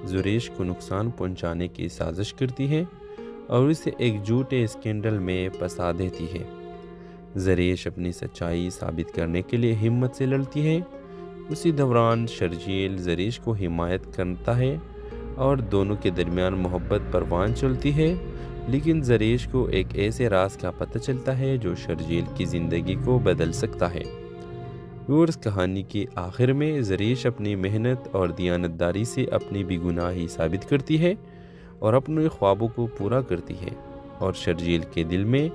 زریش کو نقصان پہنچانے کی سازش کرتی ہے اور اسے ایک جھوٹے اسکینڈل میں پھنسا دیتی ہے۔ زریش اپنی سچائی ثابت کرنے کے لیے ہمت سے لڑتی ہے۔ اسی دوران شرجیل زریش کو حمایت کرتا ہے اور دونوں کے درمیان محبت پروان چلتی ہے، لیکن زریش کو ایک ایسے راز کا پتہ چلتا ہے جو شرجیل کی زندگی کو بدل سکتا ہے۔ ویورز، کہانی کے آخر میں زریش اپنی محنت اور دیانتداری سے اپنی بے گناہی ثابت کرتی ہے اور اپنے خوابوں کو پورا کرتی ہے، اور شرجیل کے دل میں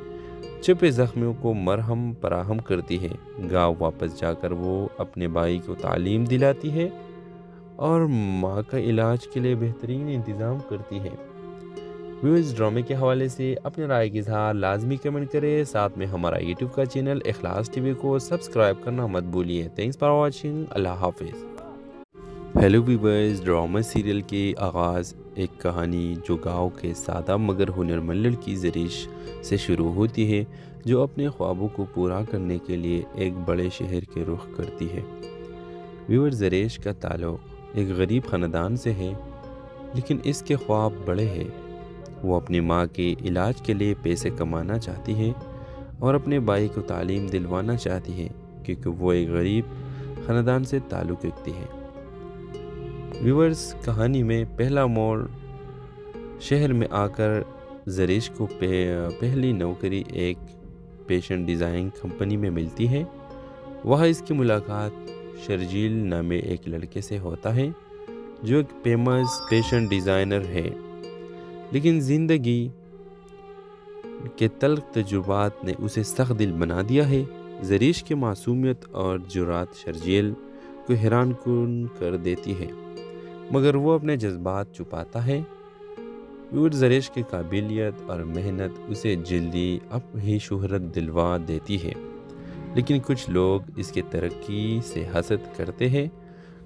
چھپے زخموں کو مرہم فراہم کرتی ہے۔ گاؤں واپس جا کر وہ اپنے بھائی کو تعلیم دلاتی ہے اور ماں کا علاج کے لیے بہترین انتظام کرتی ہے۔ ویورز، ڈرامے کے حوالے سے اپنے رائے کا اظہار لازمی کمنٹ کریں، ساتھ میں ہمارا یوٹیوب کا چینل اخلاص ٹی وی کو سبسکرائب کرنا مت بھولیے۔ Thanks for watching. اللہ حافظ۔ ہیلو ویورز، ڈرامہ سیریل کے آغاز ایک کہانی جو گاؤں کے سادہ مگر ہنرمند لڑکی زریش سے شروع ہوتی ہے، جو اپنے خوابوں کو پورا کرنے کے لیے ایک بڑے شہر کے رخ کرتی ہے۔ ویورز، زریش کا تعلق ایک غریب خاندان سے ہے، لیکن اس کے خواب بڑے ہیں۔ وہ اپنی ماں کے علاج کے لیے پیسے کمانا چاہتی ہے اور اپنے بھائی کو تعلیم دلوانا چاہتی ہے، کیونکہ وہ ایک غریب خاندان سے تعلق رکھتی ہے۔ ویورز، کہانی میں پہلا موڑ شہر میں آ کر زریش کو پہلی نوکری ایک فیشن ڈیزائن کمپنی میں ملتی ہے۔ وہاں اس کی ملاقات شرجیل نامے ایک لڑکے سے ہوتا ہے جو ایک فیمس فیشن ڈیزائنر ہے، لیکن زندگی کے تلخ تجربات نے اسے سخت دل بنا دیا ہے۔ زریش کی معصومیت اور جرات شرجیل کو حیران کن کر دیتی ہے، مگر وہ اپنے جذبات چھپاتا ہے۔ زریش کی قابلیت اور محنت اسے جلدی ہی شہرت دلوا دیتی ہے، لیکن کچھ لوگ اس کی ترقی سے حسد کرتے ہیں۔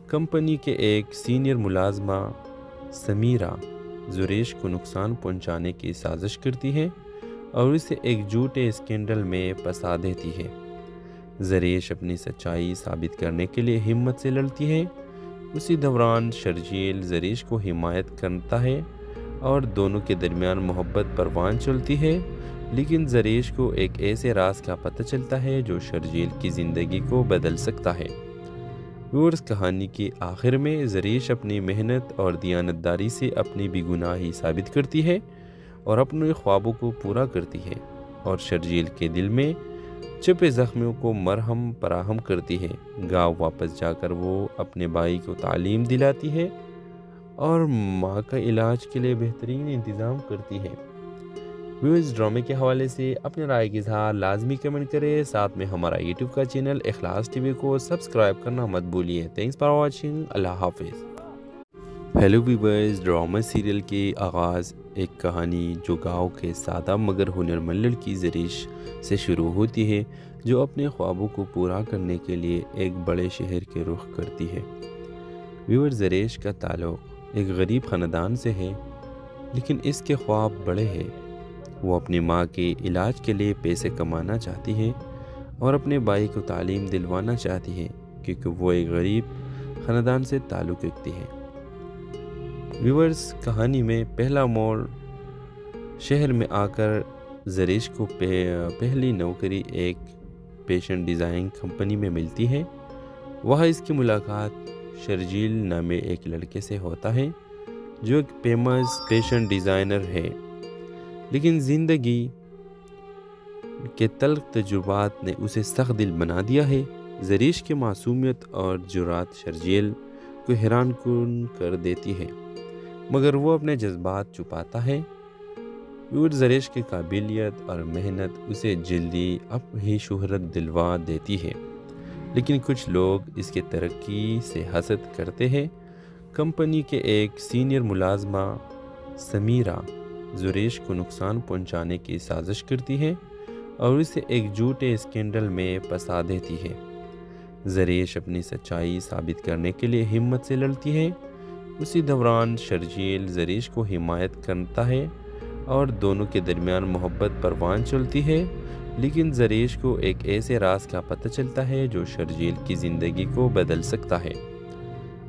کمپنی کے ایک سینئر ملازمہ سمیرہ زریش کو نقصان پہنچانے کی سازش کرتی ہے اور اسے ایک جھوٹے اسکینڈل میں پھنسا دیتی ہے۔ زریش اپنی سچائی ثابت کرنے کے لیے ہمت سے لڑتی ہے۔ اسی دوران شرجیل زریش کو حمایت کرتا ہے اور دونوں کے درمیان محبت پروان چلتی ہے، لیکن زریش کو ایک ایسے راز کا پتہ چلتا ہے جو شرجیل کی زندگی کو بدل سکتا ہے۔ ویورز، کہانی کے آخر میں زریش اپنی محنت اور دیانتداری سے اپنی بے گناہی ثابت کرتی ہے اور اپنے خوابوں کو پورا کرتی ہے، اور شرجیل کے دل میں چھپے زخموں کو مرہم فراہم کرتی ہے۔ گاؤں واپس جا کر وہ اپنے بھائی کو تعلیم دلاتی ہے اور ماں کا علاج کے لیے بہترین انتظام کرتی ہے۔ ویورز، ڈرامے کے حوالے سے اپنے رائے کا اظہار لازمی کمنٹ کریں، ساتھ میں ہمارا یوٹیوب کا چینل اخلاص ٹی وی کو سبسکرائب کرنا مت بھولیے۔ Thanks for watching. اللہ حافظ۔ ہیلو ویورز، ڈرامہ سیریل کے آغاز ایک کہانی جو گاؤں کے سادہ مگر ہنرمند لڑکی زریش سے شروع ہوتی ہے، جو اپنے خوابوں کو پورا کرنے کے لیے ایک بڑے شہر کے رخ کرتی ہے۔ ویورز، زریش کا تعلق ایک غریب خاندان سے ہے، لیکن اس کے خواب بڑے ہیں۔ وہ اپنی ماں کے علاج کے لیے پیسے کمانا چاہتی ہے اور اپنے بھائی کو تعلیم دلوانا چاہتی ہے، کیونکہ وہ ایک غریب خاندان سے تعلق رکھتی ہے۔ ویورز، کہانی میں پہلا موڑ شہر میں آ کر زریش کو پہلی نوکری ایک فیشن ڈیزائن کمپنی میں ملتی ہے۔ وہاں اس کی ملاقات شرجیل نامے ایک لڑکے سے ہوتا ہے جو ایک فیمس فیشن ڈیزائنر ہے، لیکن زندگی کے تلخ تجربات نے اسے سخت دل بنا دیا ہے۔ زریش کی معصومیت اور جرات شرجیل کو حیران کن کر دیتی ہے، مگر وہ اپنے جذبات چھپاتا ہے۔ زریش کی قابلیت اور محنت اسے جلدی ہی شہرت دلوا دیتی ہے، لیکن کچھ لوگ اس کی ترقی سے حسد کرتے ہیں۔ کمپنی کے ایک سینئر ملازمہ سمیرہ زریش کو نقصان پہنچانے کی سازش کرتی ہے اور اسے ایک جھوٹے اسکینڈل میں پھنسا دیتی ہے۔ زریش اپنی سچائی ثابت کرنے کے لیے ہمت سے لڑتی ہے۔ اسی دوران شرجیل زریش کو حمایت کرتا ہے اور دونوں کے درمیان محبت پروان چلتی ہے، لیکن زریش کو ایک ایسے راز کا پتہ چلتا ہے جو شرجیل کی زندگی کو بدل سکتا ہے۔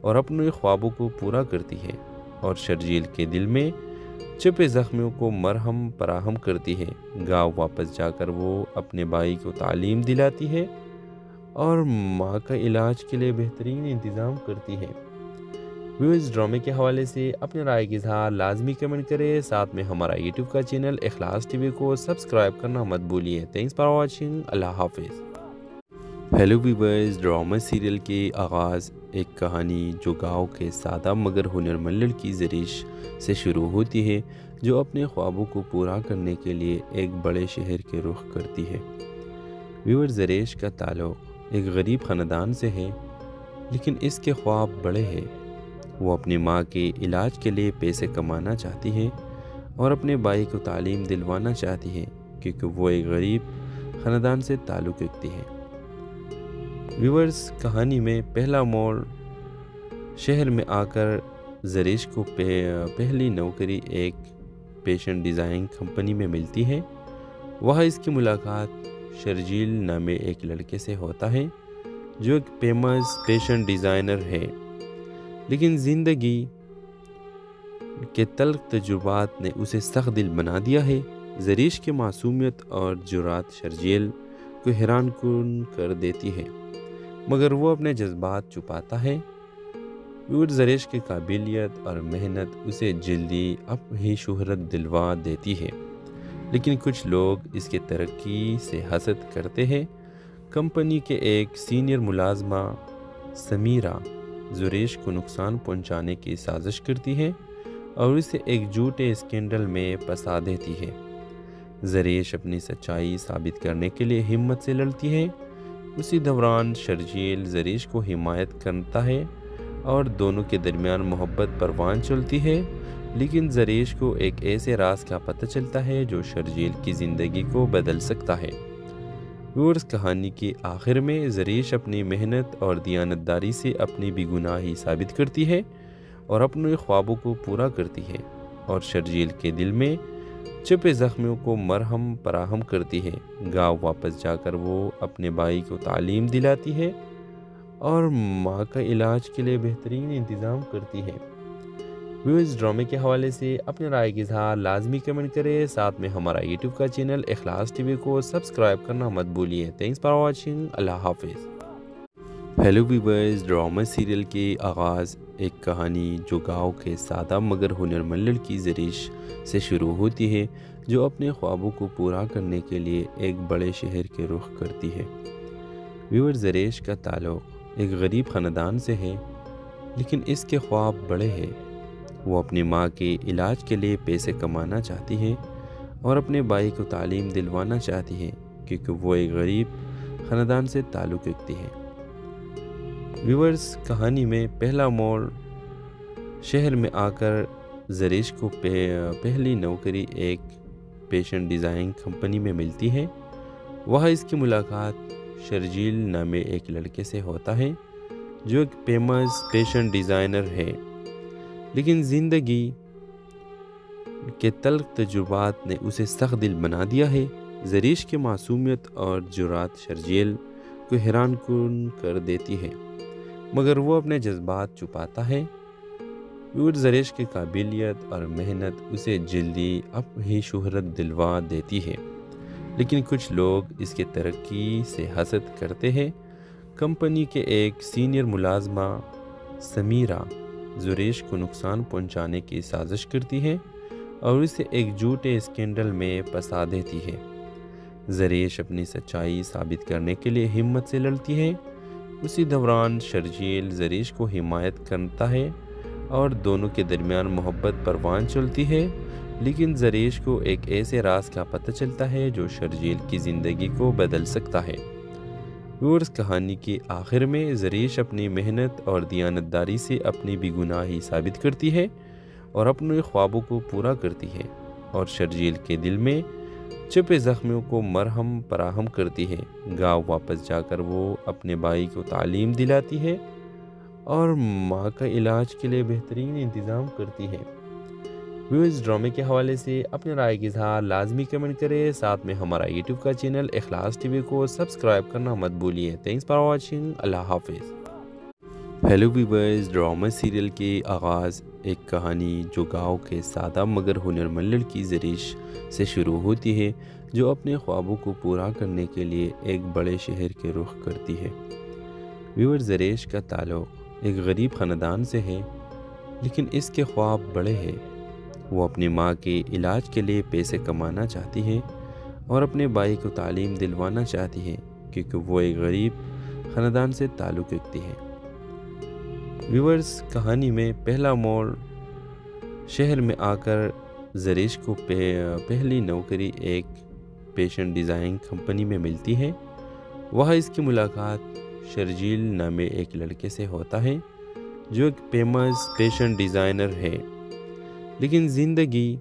اور اپنے خوابوں کو پورا کرتی ہے اور شرجیل کے دل میں چھپے زخموں کو مرہم فراہم کرتی ہے۔ گاؤں واپس جا کر وہ اپنے بھائی کو تعلیم دلاتی ہے اور ماں کا علاج کے لیے بہترین انتظام کرتی ہے۔ ویوز ڈرامے کے حوالے سے اپنے رائے کی اظہار لازمی کمنٹ کریں، ساتھ میں ہمارا یوٹیوب کا چینل اخلاص ٹی وی کو سبسکرائب کرنا مت بھولیے۔ تھینکس فار واچنگ، اللہ حافظ۔ ہیلو ویورز، ڈرامہ سیریل کے آغاز ایک کہانی جو گاؤں کے سادہ مگر ہنرمند لڑکی زریش سے شروع ہوتی ہے، جو اپنے خوابوں کو پورا کرنے کے لیے ایک بڑے شہر کے رخ کرتی ہے۔ ویور زریش کا تعلق ایک غریب خاندان سے ہے، لیکن اس کے خواب بڑے ہیں۔ وہ اپنی ماں کے علاج کے لیے پیسے کمانا چاہتی ہے اور اپنے بھائی کو تعلیم دلوانا چاہتی ہے، کیونکہ وہ ایک غریب خاندان سے تعلق رکھتی ہے۔ ویورز کہانی میں پہلا موڑ شہر میں آ کر زریش کو پہلی نوکری ایک فیشن ڈیزائن کمپنی میں ملتی ہے۔ وہاں اس کی ملاقات شرجیل نامے ایک لڑکے سے ہوتا ہے جو ایک فیمس فیشن ڈیزائنر ہے، لیکن زندگی کے تلخ تجربات نے اسے سخت دل بنا دیا ہے۔ زریش کی معصومیت اور جرات شرجیل کو حیران کن کر دیتی ہے، مگر وہ اپنے جذبات چھپاتا ہے۔ زریش کی قابلیت اور محنت اسے جلدی اپنی شہرت دلوا دیتی ہے، لیکن کچھ لوگ اس کی ترقی سے حسد کرتے ہیں۔ کمپنی کے ایک سینئر ملازمہ سمیرہ زریش کو نقصان پہنچانے کی سازش کرتی ہے اور اسے ایک جھوٹے اسکینڈل میں پھنسا دیتی ہے۔ زریش اپنی سچائی ثابت کرنے کے لیے ہمت سے لڑتی ہے۔ اسی دوران شرجیل زریش کو حمایت کرتا ہے اور دونوں کے درمیان محبت پروان چلتی ہے، لیکن زریش کو ایک ایسے راز کا پتہ چلتا ہے جو شرجیل کی زندگی کو بدل سکتا ہے۔ ویورز کہانی کے آخر میں زریش اپنی محنت اور دیانتداری سے اپنی بے گناہی ثابت کرتی ہے اور اپنے خوابوں کو پورا کرتی ہے اور شرجیل کے دل میں چھپے زخموں کو مرہم فراہم کرتی ہے۔ گاؤں واپس جا کر وہ اپنے بھائی کو تعلیم دلاتی ہے اور ماں کا علاج کے لیے بہترین انتظام کرتی ہے۔ ویوز ڈرامے کے حوالے سے اپنے رائے کی اظہار لازمی کمنٹ کریں، ساتھ میں ہمارا یوٹیوب کا چینل اخلاص ٹی وی کو سبسکرائب کرنا مت بھولیے۔ تھینکس فار واچنگ، اللہ حافظ۔ ہیلو ویورز، ڈرامہ سیریل کے آغاز ایک کہانی جو گاؤں کے سادہ مگر ہنرمند لڑکی زریش سے شروع ہوتی ہے، جو اپنے خوابوں کو پورا کرنے کے لیے ایک بڑے شہر کے رخ کرتی ہے۔ ویور زریش کا تعلق ایک غریب خاندان سے ہے، لیکن اس کے خواب بڑے ہیں۔ وہ اپنی ماں کے علاج کے لیے پیسے کمانا چاہتی ہے اور اپنے بھائی کو تعلیم دلوانا چاہتی ہے، کیونکہ وہ ایک غریب خاندان سے تعلق رکھتی ہے۔ ویورز کہانی میں پہلا موڑ شہر میں آ کر زریش کو پہلی نوکری ایک فیشن ڈیزائن کمپنی میں ملتی ہے۔ وہاں اس کی ملاقات شرجیل نامے ایک لڑکے سے ہوتا ہے جو ایک فیمس فیشن ڈیزائنر ہے، لیکن زندگی کے تلخ تجربات نے اسے سخت دل بنا دیا ہے۔ زریش کی معصومیت اور جرات شرجیل کو حیران کن کر دیتی ہے، مگر وہ اپنے جذبات چھپاتا ہے۔ زریش کی قابلیت اور محنت اسے جلدی اپنی شہرت دلوا دیتی ہے، لیکن کچھ لوگ اس کی ترقی سے حسد کرتے ہیں۔ کمپنی کے ایک سینئر ملازمہ سمیرہ زریش کو نقصان پہنچانے کی سازش کرتی ہے اور اسے ایک جھوٹے اسکینڈل میں پھنسا دیتی ہے۔ زریش اپنی سچائی ثابت کرنے کے لیے ہمت سے لڑتی ہے۔ اسی دوران شرجیل زریش کو حمایت کرتا ہے اور دونوں کے درمیان محبت پروان چلتی ہے، لیکن زریش کو ایک ایسے راز کا پتہ چلتا ہے جو شرجیل کی زندگی کو بدل سکتا ہے۔ ویورز کہانی کے آخر میں زریش اپنی محنت اور دیانتداری سے اپنی بے گناہی ثابت کرتی ہے اور اپنے خوابوں کو پورا کرتی ہے اور شرجیل کے دل میں چھپے زخموں کو مرہم فراہم کرتی ہے۔ گاؤں واپس جا کر وہ اپنے بھائی کو تعلیم دلاتی ہے اور ماں کا علاج کے لیے بہترین انتظام کرتی ہے۔ ویورز ڈرامے کے حوالے سے اپنے رائے کی اظہار لازمی کمنٹ کریں، ساتھ میں ہمارا یوٹیوب کا چینل اخلاص ٹی وی کو سبسکرائب کرنا مت بھولیے۔ تھینکس فار واچنگ، اللہ حافظ۔ ہیلو ویورز، ڈرامہ سیریل کے آغاز ایک کہانی جو گاؤں کے سادہ مگر ہنرمند لڑکی زریش سے شروع ہوتی ہے، جو اپنے خوابوں کو پورا کرنے کے لیے ایک بڑے شہر کے رخ کرتی ہے۔ ویور زریش کا تعلق ایک غریب خاندان سے ہے، لیکن اس کے خواب بڑے ہیں۔ وہ اپنی ماں کے علاج کے لیے پیسے کمانا چاہتی ہے اور اپنے بھائی کو تعلیم دلوانا چاہتی ہے، کیونکہ وہ ایک غریب خاندان سے تعلق رکھتی ہے۔ ویورز، کہانی میں پہلا موڑ شہر میں آ کر زریش کو پہلی نوکری ایک فیشن ڈیزائن کمپنی میں ملتی ہے۔ وہاں اس کی ملاقات شرجیل نامے ایک لڑکے سے ہوتا ہے جو ایک فیمس فیشن ڈیزائنر ہے، لیکن زندگی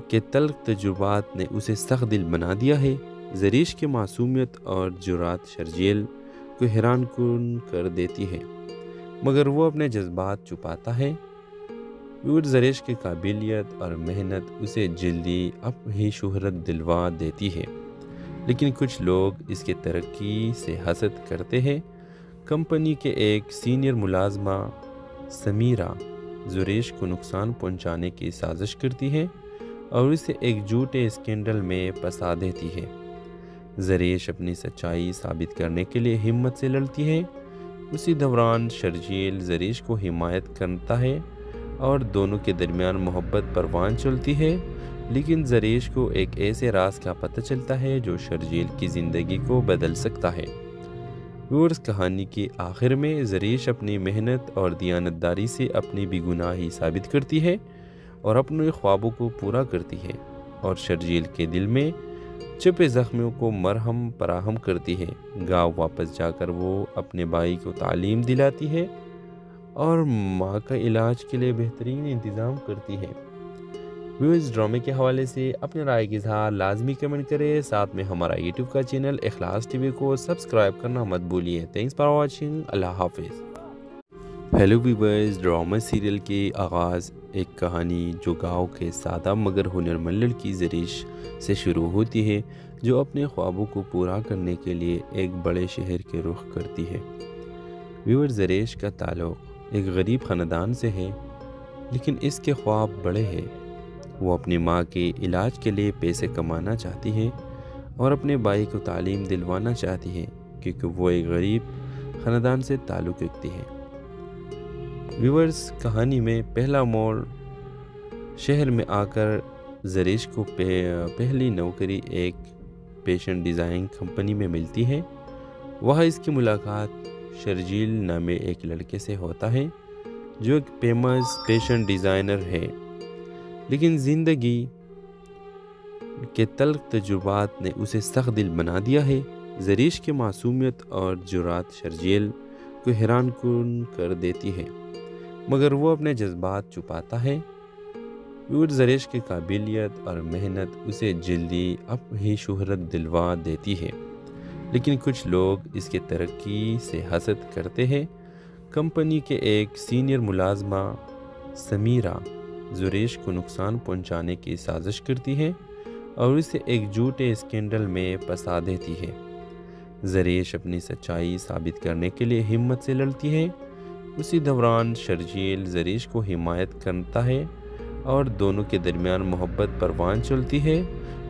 کے تلخ تجربات نے اسے سخت دل بنا دیا ہے۔ زریش کی معصومیت اور جرات شرجیل کو حیران کن کر دیتی ہے، مگر وہ اپنے جذبات چھپاتا ہے۔ زریش کی قابلیت اور محنت اسے جلدی اپنی شہرت دلوا دیتی ہے، لیکن کچھ لوگ اس کی ترقی سے حسد کرتے ہیں۔ کمپنی کے ایک سینئر ملازمہ سمیرہ زریش کو نقصان پہنچانے کی سازش کرتی ہے اور اسے ایک جھوٹے اسکینڈل میں پھنسا دیتی ہے۔ زریش اپنی سچائی ثابت کرنے کے لیے ہمت سے لڑتی ہے۔ اسی دوران شرجیل زریش کو حمایت کرتا ہے اور دونوں کے درمیان محبت پروان چلتی ہے، لیکن زریش کو ایک ایسے راز کا پتہ چلتا ہے جو شرجیل کی زندگی کو بدل سکتا ہے۔ ویورز، کہانی کے آخر میں زریش اپنی محنت اور دیانتداری سے اپنی بے گناہی ثابت کرتی ہے اور اپنے خوابوں کو پورا کرتی ہے، اور شرجیل کے دل میں چھپے زخموں کو مرہم فراہم کرتی ہے۔ گاؤں واپس جا کر وہ اپنے بھائی کو تعلیم دلاتی ہے اور ماں کا علاج کے لیے بہترین انتظام کرتی ہے۔ ویورز، ڈرامے کے حوالے سے اپنے رائے کی اظہار لازمی کمنٹ کریں، ساتھ میں ہمارا یوٹیوب کا چینل اخلاص ٹی وی کو سبسکرائب کرنا مت بھولیے۔ تھینکس فار واچنگ، اللہ حافظ۔ ہیلو ویورز، ڈرامہ سیریل کے آغاز ایک کہانی جو گاؤں کے سادہ مگر ہنرمند لڑکی زریش سے شروع ہوتی ہے، جو اپنے خوابوں کو پورا کرنے کے لیے ایک بڑے شہر کے رخ کرتی ہے۔ ویور، زریش کا تعلق ایک غریب خاندان سے ہے، لیکن اس کے خواب بڑے ہیں۔ وہ اپنی ماں کے علاج کے لیے پیسے کمانا چاہتی ہے اور اپنے بھائی کو تعلیم دلوانا چاہتی ہے، کیونکہ وہ ایک غریب خاندان سے تعلق رکھتی ہے۔ ویورز، کہانی میں پہلا موڑ شہر میں آ کر زریش کو پہلی نوکری ایک فیشن ڈیزائن کمپنی میں ملتی ہے۔ وہاں اس کی ملاقات شرجیل نامے ایک لڑکے سے ہوتا ہے جو ایک فیمس فیشن ڈیزائنر ہے، لیکن زندگی کے تلخ تجربات نے اسے سخت دل بنا دیا ہے۔ زریش کی معصومیت اور جرات شرجیل کو حیران کن کر دیتی ہے، مگر وہ اپنے جذبات چھپاتا ہے۔ زریش کی قابلیت اور محنت اسے جلدی اپنی شہرت دلوا دیتی ہے، لیکن کچھ لوگ اس کی ترقی سے حسد کرتے ہیں۔ کمپنی کے ایک سینئر ملازمہ سمیرہ زریش کو نقصان پہنچانے کی سازش کرتی ہے اور اسے ایک جھوٹے اسکینڈل میں پھنسا دیتی ہے۔ زریش اپنی سچائی ثابت کرنے کے لیے ہمت سے لڑتی ہے۔ اسی دوران شرجیل زریش کو حمایت کرتا ہے اور دونوں کے درمیان محبت پروان چلتی ہے،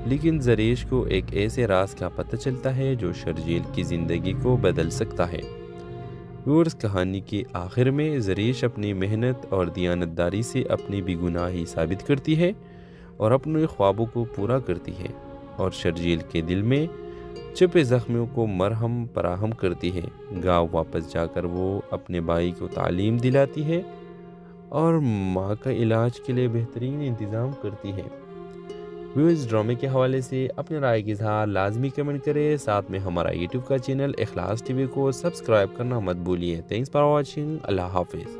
لیکن زریش کو ایک ایسے راز کا پتہ چلتا ہے جو شرجیل کی زندگی کو بدل سکتا ہے۔ ویورز، کہانی کے آخر میں زریش اپنی محنت اور دیانتداری سے اپنی بے گناہی ثابت کرتی ہے اور اپنے خوابوں کو پورا کرتی ہے، اور شرجیل کے دل میں چھپے زخموں کو مرہم فراہم کرتی ہے۔ گاؤں واپس جا کر وہ اپنے بھائی کو تعلیم دلاتی ہے اور ماں کا علاج کے لیے بہترین انتظام کرتی ہے۔ ویورز، ڈرامے کے حوالے سے اپنے رائے کی اظہار لازمی کمنٹ کریں، ساتھ میں ہمارا یوٹیوب کا چینل اخلاص ٹی وی کو سبسکرائب کرنا مت بھولیے۔ تھینکس فار واچنگ، اللہ حافظ۔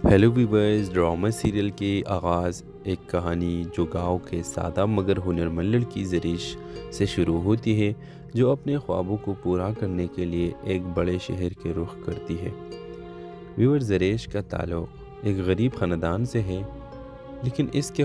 ہیلو ویورز، ڈرامہ سیریل کے آغاز ایک کہانی جو گاؤں کے سادہ مگر ہنرمند لڑکی زریش سے شروع ہوتی ہے، جو اپنے خوابوں کو پورا کرنے کے لیے ایک بڑے شہر کے رخ کرتی ہے۔ ویور، زریش کا تعلق ایک غریب خاندان سے ہے، لیکن اس کے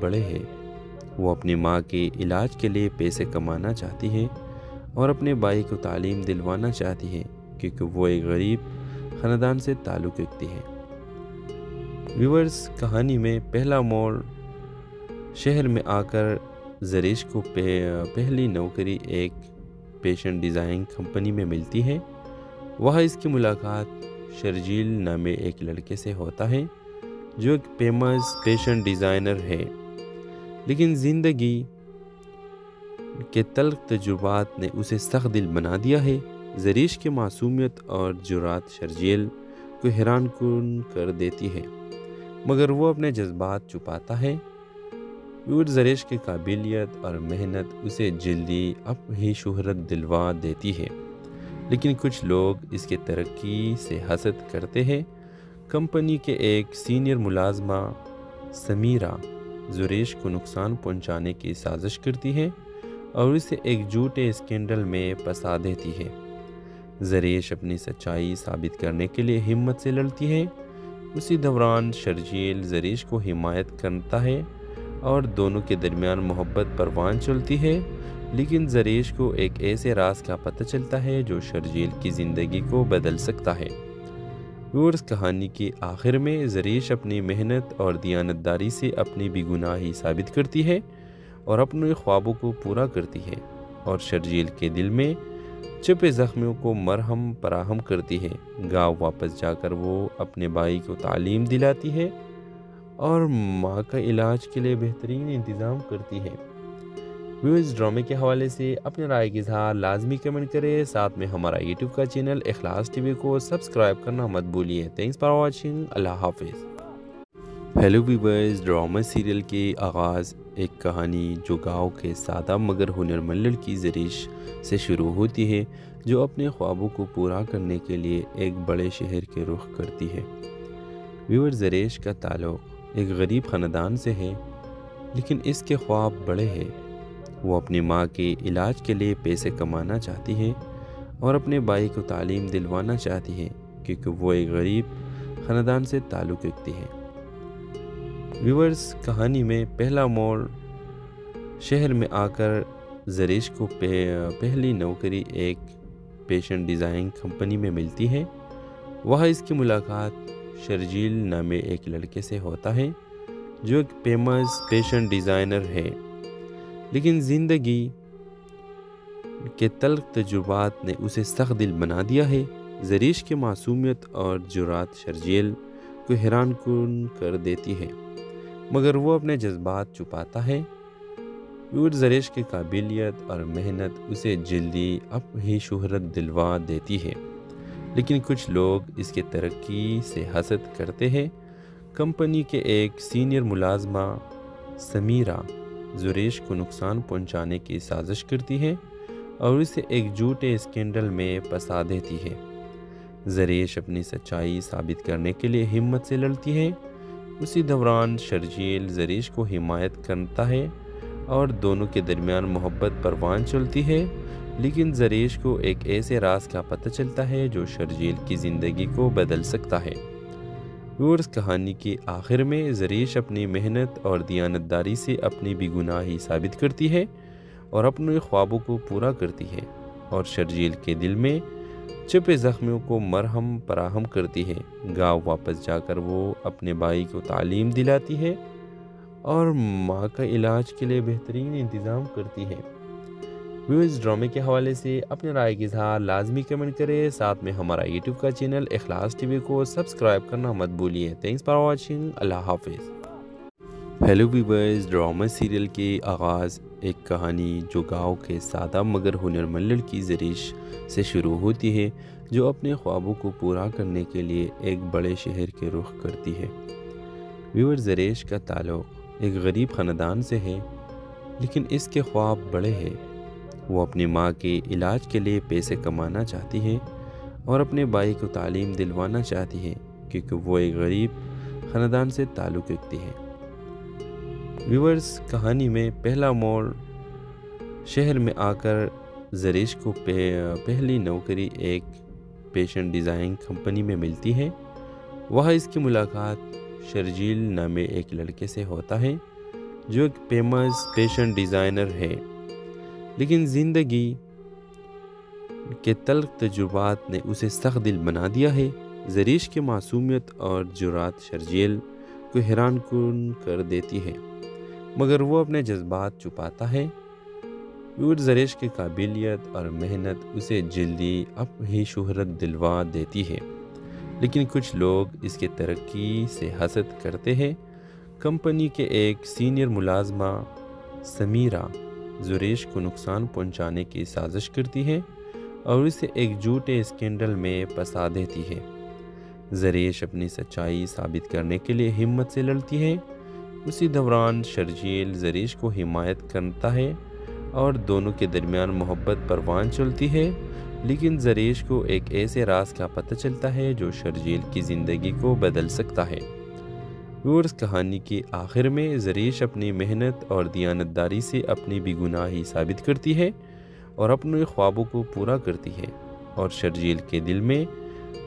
بڑے ہیں۔ وہ اپنی ماں کے علاج کے لیے پیسے کمانا چاہتی ہے اور اپنے بھائی کو تعلیم دلوانا چاہتی ہے کیونکہ وہ ایک غریب خاندان سے تعلق رکھتی ہے۔ ویورز، کہانی میں پہلا موڑ شہر میں آ کر زریش کو پہلی نوکری ایک فیشن ڈیزائن کمپنی میں ملتی ہے۔ وہاں اس کی ملاقات شرجیل نامے ایک لڑکے سے ہوتا ہے جو ایک فیمس فیشن ڈیزائنر ہے، لیکن زندگی کے تلخ تجربات نے اسے سخت دل بنا دیا ہے۔ زریش کی معصومیت اور جرات شرجیل کو حیران کن کر دیتی ہے، مگر وہ اپنے جذبات چھپاتا ہے۔ زریش کی قابلیت اور محنت اسے جلدی اپنی شہرت دلوا دیتی ہے، لیکن کچھ لوگ اس کی ترقی سے حسد کرتے ہیں۔ کمپنی کے ایک سینئر ملازمہ سمیرہ زریش کو نقصان پہنچانے کی سازش کرتی ہے اور اسے ایک جھوٹے اسکینڈل میں پھنسا دیتی ہے۔ زریش اپنی سچائی ثابت کرنے کے لیے ہمت سے لڑتی ہے۔ اسی دوران شرجیل زریش کو حمایت کرتا ہے اور دونوں کے درمیان محبت پروان چلتی ہے، لیکن زریش کو ایک ایسے راز کا پتہ چلتا ہے جو شرجیل کی زندگی کو بدل سکتا ہے۔ ویورز، کہانی کے آخر میں زریش اپنی محنت اور دیانتداری سے اپنی بے گناہی ثابت کرتی ہے اور اپنے خوابوں کو پورا کرتی ہے، اور شرجیل کے دل میں چھپے زخموں کو مرہم فراہم کرتی ہے۔ گاؤں واپس جا کر وہ اپنے بھائی کو تعلیم دلاتی ہے اور ماں کا علاج کے لیے بہترین انتظام کرتی ہے۔ ویورز، ڈرامے کے حوالے سے اپنے رائے کی اظہار لازمی کمنٹ کریں، ساتھ میں ہمارا یوٹیوب کا چینل اخلاص ٹی وی کو سبسکرائب کرنا مت بھولیے۔ تھینکس فار واچنگ، اللہ حافظ۔ ہیلو ویورز، ڈرامہ سیریل کے آغاز ایک کہانی جو گاؤں کے سادہ مگر ہنرمند لڑکی زریش سے شروع ہوتی ہے، جو اپنے خوابوں کو پورا کرنے کے لیے ایک بڑے شہر کے رخ کرتی ہے۔ ویورز، زریش کا تعلق ایک غریب خاندان سے ہے، لیکن اس کے خواب بڑے ہیں۔ وہ اپنی ماں کے علاج کے لیے پیسے کمانا چاہتی ہے اور اپنے بھائی کو تعلیم دلوانا چاہتی ہے کیونکہ وہ ایک غریب خاندان سے تعلق رکھتی ہے۔ ویورز، کہانی میں پہلا موڑ شہر میں آ کر زریش کو پہلی نوکری ایک فیشن ڈیزائن کمپنی میں ملتی ہے۔ وہاں اس کی ملاقات شرجیل نامے ایک لڑکے سے ہوتا ہے جو ایک فیمس فیشن ڈیزائنر ہے، لیکن زندگی کے تلخ تجربات نے اسے سخت دل بنا دیا ہے۔ زریش کی معصومیت اور جرات شرجیل کو حیران کن کر دیتی ہے، مگر وہ اپنے جذبات چھپاتا ہے۔ زریش کی قابلیت اور محنت اسے جلدی اپنی شہرت دلوا دیتی ہے، لیکن کچھ لوگ اس کی ترقی سے حسد کرتے ہیں۔ کمپنی کے ایک سینئر ملازمہ سمیرہ زریش کو نقصان پہنچانے کی سازش کرتی ہے اور اسے ایک جھوٹے اسکینڈل میں پھنسا دیتی ہے۔ زریش اپنی سچائی ثابت کرنے کے لیے ہمت سے لڑتی ہے۔ اسی دوران شرجیل زریش کو حمایت کرتا ہے اور دونوں کے درمیان محبت پروان چلتی ہے، لیکن زریش کو ایک ایسے راز کا پتہ چلتا ہے جو شرجیل کی زندگی کو بدل سکتا ہے۔ ویورز، کہانی کے آخر میں زریش اپنی محنت اور دیانتداری سے اپنی بے گناہی ثابت کرتی ہے اور اپنے خوابوں کو پورا کرتی ہے، اور شرجیل کے دل میں چھپے زخموں کو مرہم فراہم کرتی ہے۔ گاؤں واپس جا کر وہ اپنے بھائی کو تعلیم دلاتی ہے اور ماں کا علاج کے لیے بہترین انتظام کرتی ہے۔ ویورز، ڈرامے کے حوالے سے اپنے رائے کی اظہار لازمی کمنٹ کریں، ساتھ میں ہمارا یوٹیوب کا چینل اخلاص ٹی وی کو سبسکرائب کرنا مت بھولیے۔ تھینکس فار واچنگ، اللہ حافظ۔ ہیلو ویورز، ڈرامہ سیریل کے آغاز ایک کہانی جو گاؤں کے سادہ مگر ہنرمند لڑکی زریش سے شروع ہوتی ہے، جو اپنے خوابوں کو پورا کرنے کے لیے ایک بڑے شہر کے رخ کرتی ہے۔ ویورز، زریش کا تعلق ایک غریب خاندان سے ہے، لیکن اس کے خواب بڑے ہیں۔ وہ اپنی ماں کے علاج کے لیے پیسے کمانا چاہتی ہے اور اپنے بھائی کو تعلیم دلوانا چاہتی ہے کیونکہ وہ ایک غریب خاندان سے تعلق رکھتی ہے۔ ویورز، کہانی میں پہلا موڑ شہر میں آ کر زریش کو پہلی نوکری ایک فیشن ڈیزائن کمپنی میں ملتی ہے۔ وہاں اس کی ملاقات شرجیل نامے ایک لڑکے سے ہوتا ہے جو ایک فیمس فیشن ڈیزائنر ہے، لیکن زندگی کے تلخ تجربات نے اسے سخت دل بنا دیا ہے۔ زریش کی معصومیت اور جرات شرجیل کو حیران کن کر دیتی ہے، مگر وہ اپنے جذبات چھپاتا ہے۔ زریش کی قابلیت اور محنت اسے جلدی اپنی شہرت دلوا دیتی ہے، لیکن کچھ لوگ اس کی ترقی سے حسد کرتے ہیں۔ کمپنی کے ایک سینئر ملازمہ سمیرہ زریش کو نقصان پہنچانے کی سازش کرتی ہے اور اسے ایک جھوٹے اسکینڈل میں پھنسا دیتی ہے۔ زریش اپنی سچائی ثابت کرنے کے لیے ہمت سے لڑتی ہے۔ اسی دوران شرجیل زریش کو حمایت کرتا ہے اور دونوں کے درمیان محبت پروان چلتی ہے، لیکن زریش کو ایک ایسے راز کا پتہ چلتا ہے جو شرجیل کی زندگی کو بدل سکتا ہے۔ کہانی کے آخر میں زریش اپنی محنت اور دیانتداری سے اپنی بے گناہی ثابت کرتی ہے اور اپنے خوابوں کو پورا کرتی ہے، اور شرجیل کے دل میں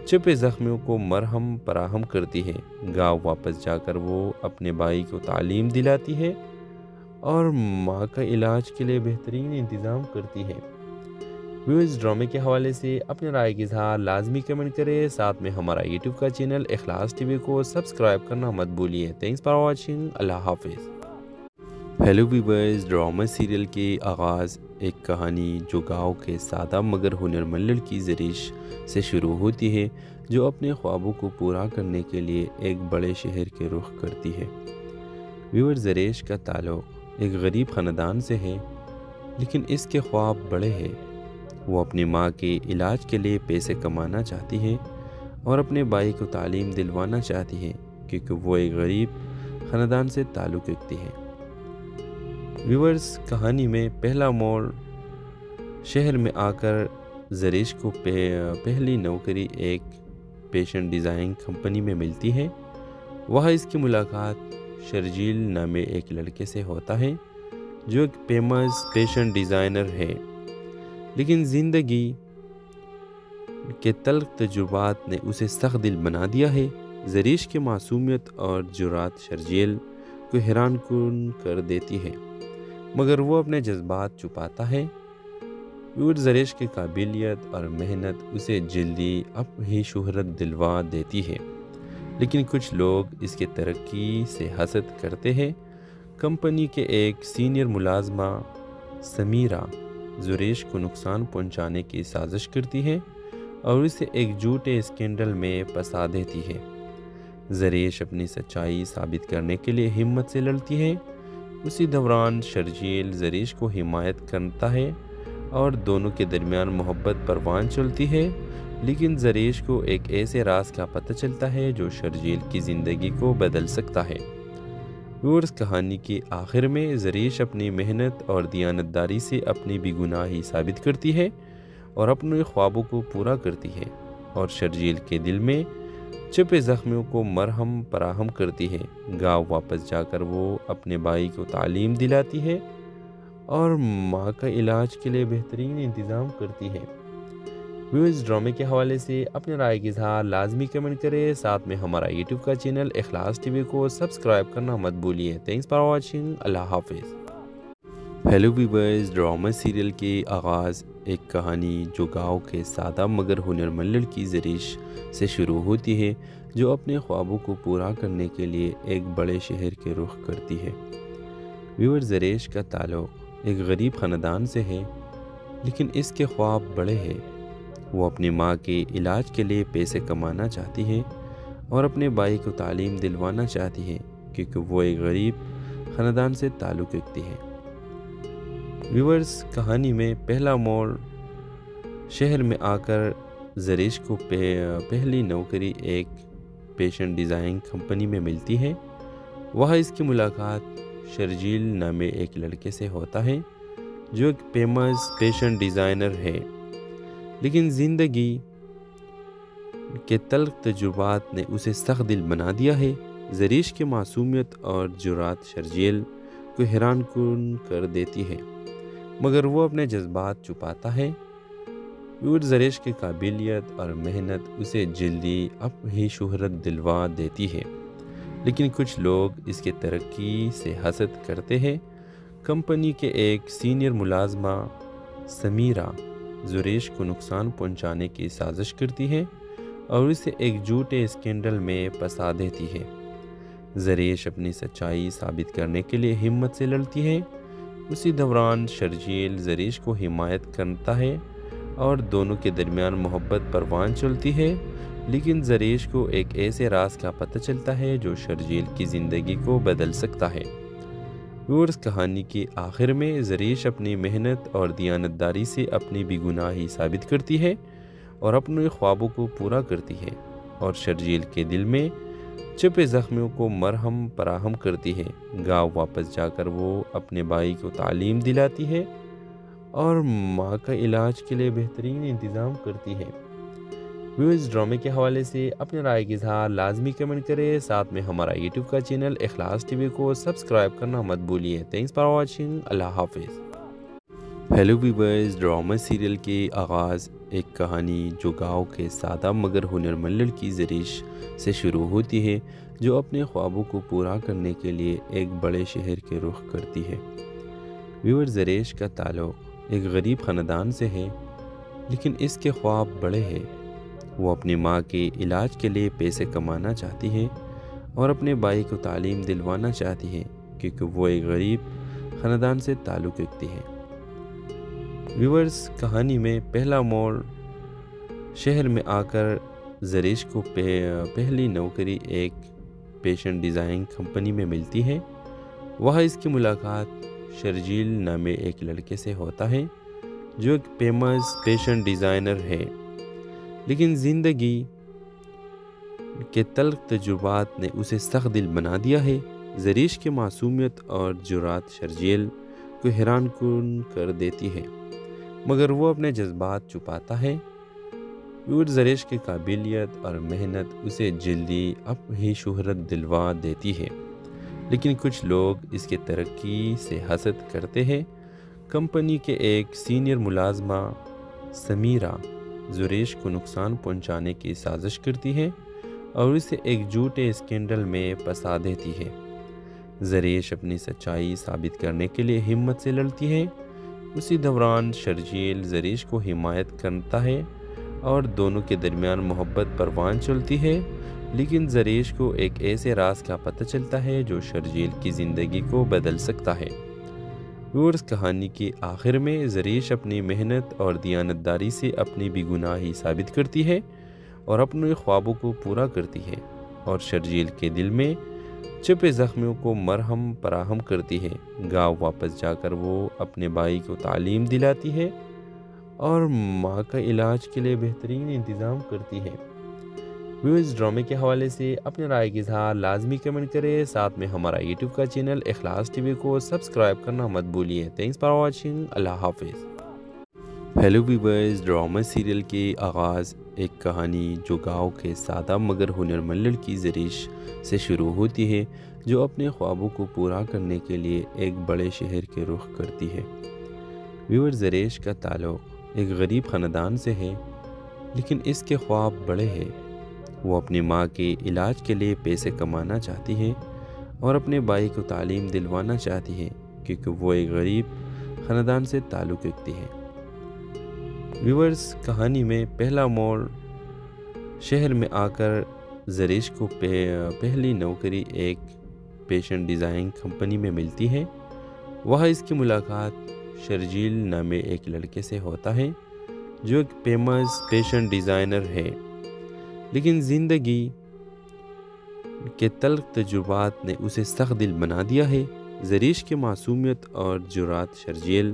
چھپے زخموں کو مرہم فراہم کرتی ہے۔ گاؤں واپس جا کر وہ اپنے بھائی کو تعلیم دلاتی ہے اور ماں کا علاج کے لیے بہترین انتظام کرتی ہے۔ اس ڈرامے کے حوالے سے اپنے رائے کا اظہار لازمی کمنٹ کریں، ساتھ میں ہمارا یوٹیوب کا چینل اخلاص ٹی وی کو سبسکرائب کرنا مت بھولیے۔ تھینکس فار واچنگ، اللہ حافظ۔ ہیلو ویورز، ڈرامہ سیریل کے آغاز ایک کہانی جو گاؤں کے سادہ مگر ہنرمند لڑکی زریش سے شروع ہوتی ہے، جو اپنے خوابوں کو پورا کرنے کے لیے ایک بڑے شہر کے رخ کرتی ہے۔ ویور زریش کا تعلق ایک غریب خاندان سے ہے، لیکن اس کے خواب بڑے ہیں۔ وہ اپنی ماں کے علاج کے لیے پیسے کمانا چاہتی ہے اور اپنے بھائی کو تعلیم دلوانا چاہتی ہے، کیونکہ وہ ایک غریب خاندان سے تعلق رکھتی ہے۔ ویورز، کہانی میں پہلا موڑ شہر میں آ کر زریش کو پہلی نوکری ایک فیشن ڈیزائن کمپنی میں ملتی ہے۔ وہاں اس کی ملاقات شرجیل نامے ایک لڑکے سے ہوتا ہے جو ایک فیمس فیشن ڈیزائنر ہے، لیکن زندگی کے تلخ تجربات نے اسے سخت دل بنا دیا ہے۔ زریش کی معصومیت اور جرات شرجیل کو حیران کن کر دیتی ہے، مگر وہ اپنے جذبات چھپاتا ہے۔ زریش کی قابلیت اور محنت اسے جلدی اپنی شہرت دلوا دیتی ہے، لیکن کچھ لوگ اس کی ترقی سے حسد کرتے ہیں۔ کمپنی کے ایک سینئر ملازمہ سمیرہ زریش کو نقصان پہنچانے کی سازش کرتی ہے اور اسے ایک جھوٹے اسکینڈل میں پھنسا دیتی ہے۔ زریش اپنی سچائی ثابت کرنے کے لیے ہمت سے لڑتی ہے۔ اسی دوران شرجیل زریش کو حمایت کرتا ہے اور دونوں کے درمیان محبت پروان چلتی ہے، لیکن زریش کو ایک ایسے راز کا پتہ چلتا ہے جو شرجیل کی زندگی کو بدل سکتا ہے۔ کہانی کے آخر میں زریش اپنی محنت اور دیانتداری سے اپنی بے گناہی ثابت کرتی ہے اور اپنے خوابوں کو پورا کرتی ہے، اور شرجیل کے دل میں چھپے زخموں کو مرہم فراہم کرتی ہے۔ گاؤں واپس جا کر وہ اپنے بھائی کو تعلیم دلاتی ہے اور ماں کا علاج کے لیے بہترین انتظام کرتی ہے۔ اس ڈرامے کے حوالے سے اپنے رائے کا اظہار لازمی کمنٹ کریں، ساتھ میں ہمارا یوٹیوب کا چینل اخلاص ٹی وی کو سبسکرائب کرنا مت بھولیے۔ تھینکس فار واچنگ، اللہ حافظ۔ ہیلو ویورز، ڈرامہ سیریل کے آغاز ایک کہانی جو گاؤں کے سادہ مگر ہنرمند لڑکی زریش سے شروع ہوتی ہے، جو اپنے خوابوں کو پورا کرنے کے لیے ایک بڑے شہر کے رخ کرتی ہے۔ ویور زریش کا تعلق ایک غریب خاندان سے ہے، لیکن اس کے خواب بڑے ہیں۔ وہ اپنی ماں کے علاج کے لیے پیسے کمانا چاہتی ہے اور اپنے بھائی کو تعلیم دلوانا چاہتی ہے، کیونکہ وہ ایک غریب خاندان سے تعلق رکھتی ہے۔ ویورز، کہانی میں پہلا موڑ شہر میں آ کر زریش کو پہلی نوکری ایک فیشن ڈیزائن کمپنی میں ملتی ہے۔ وہاں اس کی ملاقات شرجیل نامے ایک لڑکے سے ہوتا ہے جو ایک فیمس فیشن ڈیزائنر ہے، لیکن زندگی کے تلخ تجربات نے اسے سخت دل بنا دیا ہے۔ زریش کی معصومیت اور جرات شرجیل کو حیران کن کر دیتی ہے، مگر وہ اپنے جذبات چھپاتا ہے۔ زریش کی قابلیت اور محنت اسے جلدی اپنی شہرت دلوا دیتی ہے، لیکن کچھ لوگ اس کی ترقی سے حسد کرتے ہیں۔ کمپنی کے ایک سینئر ملازمہ سمیرہ زریش کو نقصان پہنچانے کی سازش کرتی ہے اور اسے ایک جھوٹے اسکینڈل میں پھنسا دیتی ہے۔ زریش اپنی سچائی ثابت کرنے کے لیے ہمت سے لڑتی ہے۔ اسی دوران شرجیل زریش کو حمایت کرتا ہے اور دونوں کے درمیان محبت پروان چلتی ہے، لیکن زریش کو ایک ایسے راز کا پتہ چلتا ہے جو شرجیل کی زندگی کو بدل سکتا ہے۔ ویورز، کہانی کے آخر میں زریش اپنی محنت اور دیانتداری سے اپنی بے گناہی ثابت کرتی ہے اور اپنے خوابوں کو پورا کرتی ہے، اور شرجیل کے دل میں چھپے زخموں کو مرہم فراہم کرتی ہے۔ گاؤں واپس جا کر وہ اپنے بھائی کو تعلیم دلاتی ہے اور ماں کا علاج کے لیے بہترین انتظام کرتی ہے۔ ویورز، ڈرامے کے حوالے سے اپنے رائے کا اظہار لازمی کمنٹ کریں، ساتھ میں ہمارا یوٹیوب کا چینل اخلاص ٹی وی کو سبسکرائب کرنا مت بھولیے۔ Thanks for watching. اللہ حافظ۔ ہیلو ویورز، ڈرامہ سیریل کے آغاز ایک کہانی جو گاؤں کے سادہ مگر ہنرمند لڑکی زریش سے شروع ہوتی ہے، جو اپنے خوابوں کو پورا کرنے کے لیے ایک بڑے شہر کے رخ کرتی ہے۔ ویورز، زریش کا تعلق ایک غریب خاندان سے ہے، لیکن اس کے خواب بڑے ہیں۔ وہ اپنی ماں کے علاج کے لیے پیسے کمانا چاہتی ہے اور اپنے بھائی کو تعلیم دلوانا چاہتی ہے، کیونکہ وہ ایک غریب خاندان سے تعلق رکھتی ہے۔ ویورز، کہانی میں پہلا موڑ شہر میں آ کر زریش کو پہلی نوکری ایک فیشن ڈیزائن کمپنی میں ملتی ہے۔ وہاں اس کی ملاقات شرجیل نامے ایک لڑکے سے ہوتا ہے جو ایک فیمس فیشن ڈیزائنر ہے، لیکن زندگی کے تلخ تجربات نے اسے سخت دل بنا دیا ہے۔ زریش کی معصومیت اور جرات شرجیل کو حیران کن کر دیتی ہے، مگر وہ اپنے جذبات چھپاتا ہے۔ زریش کی قابلیت اور محنت اسے جلدی اپنی شہرت دلوا دیتی ہے، لیکن کچھ لوگ اس کی ترقی سے حسد کرتے ہیں۔ کمپنی کے ایک سینئر ملازمہ سمیرہ زریش کو نقصان پہنچانے کی سازش کرتی ہے اور اسے ایک جھوٹے اسکینڈل میں پھنسا دیتی ہے۔ زریش اپنی سچائی ثابت کرنے کے لیے ہمت سے لڑتی ہے۔ اسی دوران شرجیل زریش کو حمایت کرتا ہے اور دونوں کے درمیان محبت پروان چلتی ہے، لیکن زریش کو ایک ایسے راز کا پتہ چلتا ہے جو شرجیل کی زندگی کو بدل سکتا ہے۔ ویورز، کہانی کے آخر میں زریش اپنی محنت اور دیانتداری سے اپنی بے گناہی ثابت کرتی ہے اور اپنے خوابوں کو پورا کرتی ہے، اور شرجیل کے دل میں چھپے زخموں کو مرہم فراہم کرتی ہے۔ گاؤں واپس جا کر وہ اپنے بھائی کو تعلیم دلاتی ہے اور ماں کا علاج کے لیے بہترین انتظام کرتی ہے۔ ویورز، ڈرامے کے حوالے سے اپنے رائے کا اظہار لازمی کمنٹ کریں، ساتھ میں ہمارا یوٹیوب کا چینل اخلاص ٹی وی کو سبسکرائب کرنا مت بھولیے۔ Thanks for watching. اللہ حافظ۔ ہیلو ویورز، ڈرامہ سیریل کے آغاز ایک کہانی جو گاؤں کے سادہ مگر ہنرمند لڑکی زریش سے شروع ہوتی ہے، جو اپنے خوابوں کو پورا کرنے کے لیے ایک بڑے شہر کے رخ کرتی ہے۔ ویورز، زریش کا تعلق ایک غریب خاندان سے ہے، لیکن اس کے خواب بڑے ہیں۔ وہ اپنی ماں کے علاج کے لیے پیسے کمانا چاہتی ہے اور اپنے بھائی کو تعلیم دلوانا چاہتی ہے، کیونکہ وہ ایک غریب خاندان سے تعلق رکھتی ہے۔ ویورز، کہانی میں پہلا موڑ شہر میں آ کر زریش کو پہلی نوکری ایک فیشن ڈیزائن کمپنی میں ملتی ہے۔ وہاں اس کی ملاقات شرجیل نامے ایک لڑکے سے ہوتا ہے جو ایک فیمس فیشن ڈیزائنر ہے، لیکن زندگی کے تلخ تجربات نے اسے سخت دل بنا دیا ہے۔ زریش کی معصومیت اور جرات شرجیل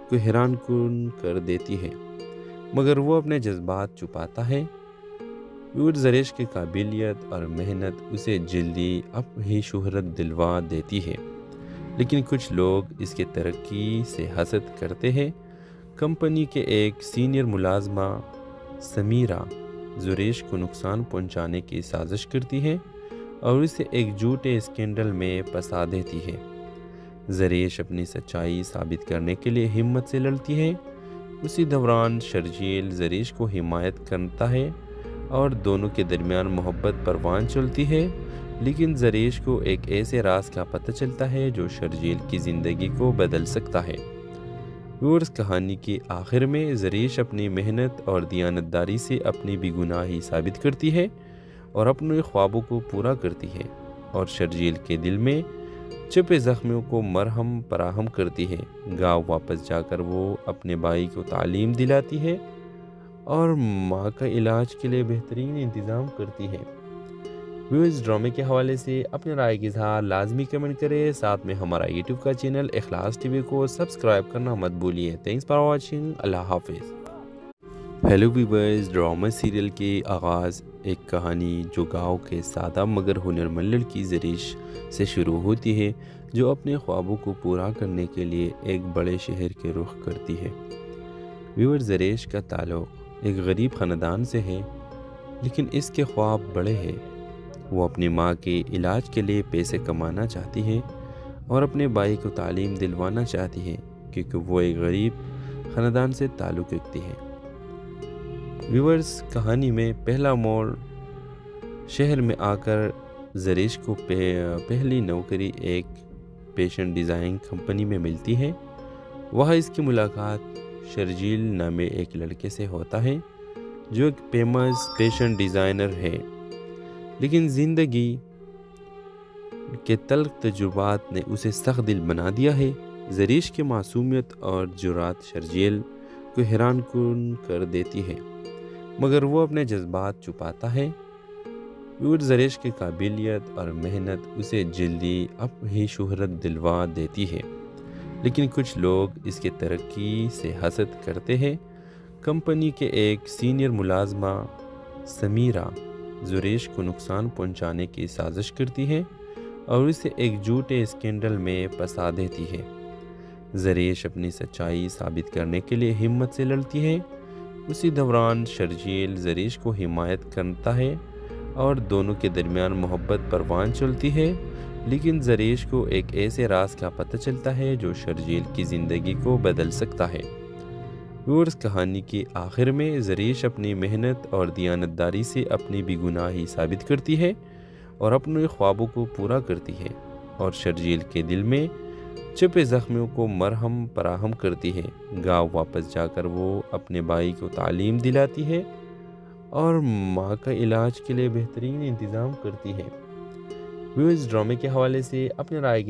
کو حیران کن کر دیتی ہے، مگر وہ اپنے جذبات چھپاتا ہے۔ زریش کی قابلیت اور محنت اسے جلدی اپنی شہرت دلوا دیتی ہے، لیکن کچھ لوگ اس کی ترقی سے حسد کرتے ہیں۔ کمپنی کے ایک سینئر ملازمہ سمیرہ زریش کو نقصان پہنچانے کی سازش کرتی ہے اور اسے ایک جھوٹے اسکینڈل میں پھنسا دیتی ہے۔ زریش اپنی سچائی ثابت کرنے کے لیے ہمت سے لڑتی ہے۔ اسی دوران شرجیل زریش کو حمایت کرتا ہے اور دونوں کے درمیان محبت پروان چلتی ہے، لیکن زریش کو ایک ایسے راز کا پتہ چلتا ہے جو شرجیل کی زندگی کو بدل سکتا ہے۔ ویورز، کہانی کے آخر میں زریش اپنی محنت اور دیانتداری سے اپنی بے گناہی ثابت کرتی ہے اور اپنے خوابوں کو پورا کرتی ہے، اور شرجیل کے دل میں چھپے زخموں کو مرہم فراہم کرتی ہے۔ گاؤں واپس جا کر وہ اپنے بھائی کو تعلیم دلاتی ہے اور ماں کا علاج کے لیے بہترین انتظام کرتی ہے۔ ویورز، ڈرامے کے حوالے سے اپنے رائے کا اظہار لازمی کمنٹ کریں، ساتھ میں ہمارا یوٹیوب کا چینل اخلاص ٹی وی کو سبسکرائب کرنا مت بھولیے۔ تھینکس فار واچنگ، اللہ حافظ۔ ہیلو ویورز، ڈرامہ سیریل کے آغاز ایک کہانی جو گاؤں کے سادہ مگر ہنرمند لڑکی زریش سے شروع ہوتی ہے، جو اپنے خوابوں کو پورا کرنے کے لیے ایک بڑے شہر کے رخ کرتی ہے۔ ویورز، زریش کا تعلق ایک غریب خاندان سے ہے، لیکن اس کے خواب بڑے ہیں۔ وہ اپنی ماں کے علاج کے لیے پیسے کمانا چاہتی ہے اور اپنے بھائی کو تعلیم دلوانا چاہتی ہے، کیونکہ وہ ایک غریب خاندان سے تعلق رکھتی ہے۔ ویورز، کہانی میں پہلا موڑ شہر میں آ کر زریش کو پہلی نوکری ایک فیشن ڈیزائن کمپنی میں ملتی ہے۔ وہاں اس کی ملاقات شرجیل نامے ایک لڑکے سے ہوتا ہے جو ایک فیمس فیشن ڈیزائنر ہے، لیکن زندگی کے تلخ تجربات نے اسے سخت دل بنا دیا ہے۔ زریش کی معصومیت اور جرات شرجیل کو حیران کن کر دیتی ہے، مگر وہ اپنے جذبات چھپاتا ہے۔ زریش کی قابلیت اور محنت اسے جلدی اپنی شہرت دلوا دیتی ہے، لیکن کچھ لوگ اس کی ترقی سے حسد کرتے ہیں۔ کمپنی کے ایک سینئر ملازمہ سمیرہ زریش کو نقصان پہنچانے کی سازش کرتی ہے اور اسے ایک جھوٹے اسکینڈل میں پھنسا دیتی ہے۔ زریش اپنی سچائی ثابت کرنے کے لیے ہمت سے لڑتی ہے۔ اسی دوران شرجیل زریش کو حمایت کرتا ہے اور دونوں کے درمیان محبت پروان چلتی ہے، لیکن زریش کو ایک ایسے راز کا پتہ چلتا ہے جو شرجیل کی زندگی کو بدل سکتا ہے۔ ویورز، کہانی کے آخر میں زریش اپنی محنت اور دیانتداری سے اپنی بے گناہی ثابت کرتی ہے اور اپنے خوابوں کو پورا کرتی ہے، اور شرجیل کے دل میں چھپے زخموں کو مرہم فراہم کرتی ہے۔ گاؤں واپس جا کر وہ اپنے بھائی کو تعلیم دلاتی ہے اور ماں کا علاج کے لیے بہترین انتظام کرتی ہے۔ ویورز، ڈرامے کے حوالے سے اپنے رائے